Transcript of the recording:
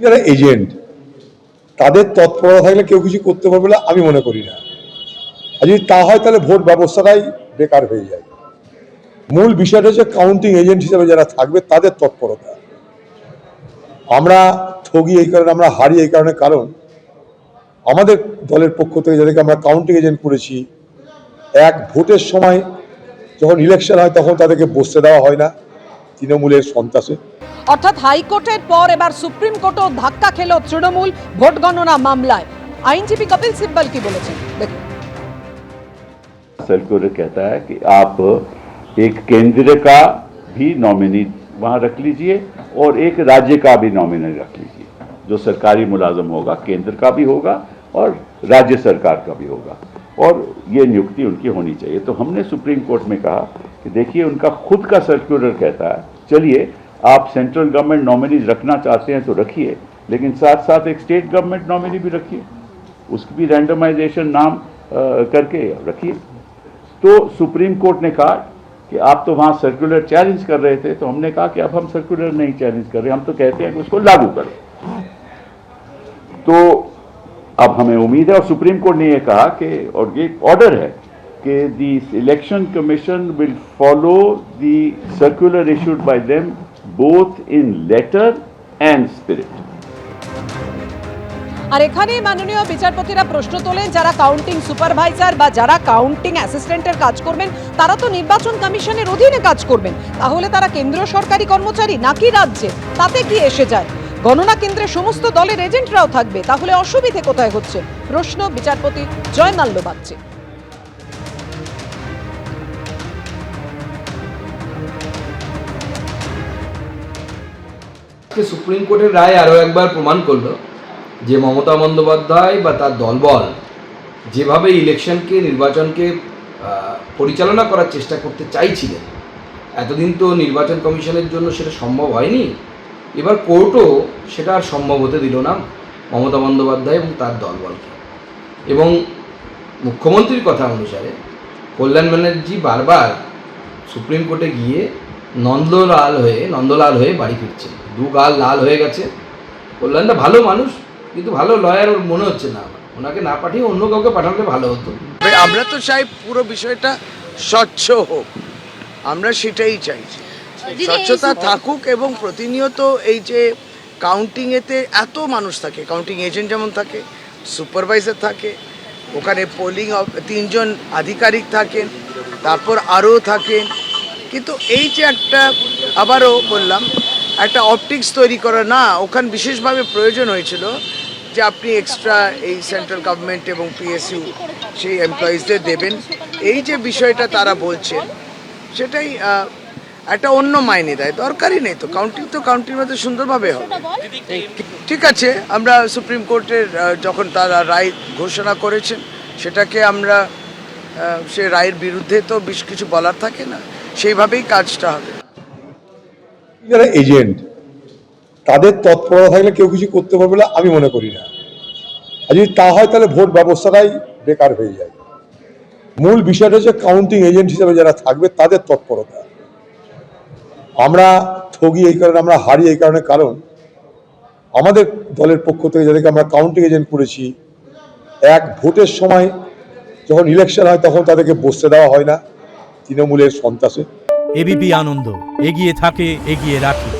যারা এজেন্ট তাদের তৎপরতা থাকলে কেউ কিছু করতে পারবে বলে আমি মনে করি না। আর যদি তা হয় তাহলে ভোট ব্যবস্থাটাই বেকার হয়ে যায়। মূল বিষয়টা হচ্ছে কাউন্টিং এজেন্ট হিসেবে যারা থাকবে তাদের তৎপরতা। আমরা ঠগি এই কারণে, আমরা হারি এই কারণে, কারণ আমাদের দলের পক্ষ থেকে যাদেরকে আমরা কাউন্টিং এজেন্ট করেছি, এক ভোটের সময় যখন ইলেকশন হয় তখন তাদেরকে বসতে দেওয়া হয় না তৃণমূলের সন্ত্রাসে। অর্থাৎ হাইকোর্টের পর এবার সুপ্রিম কোর্টও ধাক্কা খেল তৃণমূল ভোট গণনা মামলায়। আইনজীবী কপিল সিব্বল কি বলেছেন দেখুন। सर्कुलर कहता है कि आप एक केंद्र का भी नॉमिनी वहां रख लीजिए और एक राज्य का भी नॉमिनी रख लीजिए। जो सरकारी मुलाजम होगा केंद्र का भी होगा और राज्य सरकार का भी होगा, और ये नियुक्ति उनकी होनी चाहिए। तो हमने सुप्रीम कोर्ट में कहा कि देखिए उनका खुद का सर्कुलर कहता है, चलिए आप सेंट्रल गवर्नमेंट नॉमिनीज रखना चाहते हैं तो रखिए, लेकिन साथ साथ एक स्टेट गवर्नमेंट नॉमिनी भी रखिए, उसकी भी रैंडमाइजेशन नाम करके रखिए। तो सुप्रीम कोर्ट ने कहा कि आप तो वहां सर्कुलर चैलेंज कर रहे थे, तो हमने कहा कि अब हम सर्कुलर नहीं चैलेंज कर रहे, हम तो कहते हैं कि उसको लागू करो। तो अब हमें उम्मीद है, और सुप्रीम कोर्ट ने यह कहा कि, और ये ऑर्डर है कि the election commission will follow the circular issued by them both in letter and spirit. আর এখানে মাননীয় বিচারপতিরা প্রশ্ন তোলেন, যারা কাউন্টিং সুপারভাইজার বা যারা কাউন্টিং অ্যাসিস্ট্যান্টের কাজ করবেন তারা তো নির্বাচন কমিশনের অধীনে কাজ করবেন, তাহলে তারা কেন্দ্রীয় সরকারি কর্মচারী নাকি রাজ্যে, তাতে কি এসে যায়? গণনা কেন্দ্রে সমস্ত দলের এজেন্টরাও থাকবে, তাহলে অসুবিধে কোথায় হচ্ছে? প্রশ্ন বিচারপতি জয় মাল্যবাগচি। সুপ্রিম কোর্টের রায় আরও একবার প্রমাণ করলো যে মমতা বন্দ্যোপাধ্যায় বা তার দলবল যেভাবে ইলেকশনকে, নির্বাচনকে পরিচালনা করার চেষ্টা করতে চাইছিলেন, এতদিন তো নির্বাচন কমিশনের জন্য সেটা সম্ভব হয়নি। এবার কোর্টও সেটা আর সম্ভব হতে দিল না মমতা বন্দ্যোপাধ্যায় এবং তার দলবলকে। এবং মুখ্যমন্ত্রীর কথা অনুসারে কল্যাণ ব্যানার্জি বারবার সুপ্রিম কোর্টে গিয়ে নন্দলাল হয়ে বাড়ি ফিরছেন, দু গাল লাল হয়ে গেছে। কল্যাণটা ভালো মানুষ, কিন্তু ভালো লয়ার মনে হচ্ছে না। ওনাকে না পাঠিয়ে অন্য কাউকে পাঠালে ভালো হতো। আমরা তো চাই পুরো বিষয়টা স্বচ্ছ হোক, আমরা সেটাই চাইছি, স্বচ্ছতা থাকুক। এবং প্রতিনিয়ত এই যে কাউন্টিংয়েতে এত মানুষ থাকে, কাউন্টিং এজেন্ট যেমন থাকে, সুপারভাইজার থাকে, ওখানে পোলিং 3 জন আধিকারিক থাকেন, তারপর আরও থাকেন, কিন্তু এই যে একটা, আবারও বললাম, একটা অপটিক্স তৈরি করা না, ওখানে বিশেষভাবে প্রয়োজন হয়েছিল যে আপনি এক্সট্রা এই সেন্ট্রাল গভর্নমেন্ট এবং পিএসইউ সেই এমপ্লয়িজদের দেবেন। এই যে বিষয়টা তারা বলছেন সেটাই একটা অন্য মাইনে দেয়, দরকারই নেই। তো কাউন্টিং মধ্যে সুন্দরভাবে হবে। ঠিক আছে, আমরা সুপ্রিম কোর্টের যখন তারা রায় ঘোষণা করেছেন সেটাকে আমরা, সে রায়ের বিরুদ্ধে তো বেশ কিছু বলার থাকে না, সেইভাবেই কাজটা হবে। যারা এজেন্ট তাদের তৎপরতা থাকলে কেউ কিছু করতে পারবে বলে আমি মনে করি না। আর যদি তা হয় তাহলে ভোট ব্যবস্থাটাই বেকার হয়ে যায়। মূল বিষয়টা হচ্ছে কাউন্টিং এজেন্ট হিসেবে যারা থাকবে তাদের তৎপরতা। আমরা ঠগি এই কারণে, আমরা হারি এই কারণে, কারণ আমাদের দলের পক্ষ থেকে যাদেরকে আমরা কাউন্টিং এজেন্ট করেছি, এক ভোটের সময় যখন ইলেকশন হয় তখন তাদেরকে বসতে দেওয়া হয় না তৃণমূলের সন্ত্রাসে। এবিপি আনন্দ, এগিয়ে থাকে, এগিয়ে রাখে।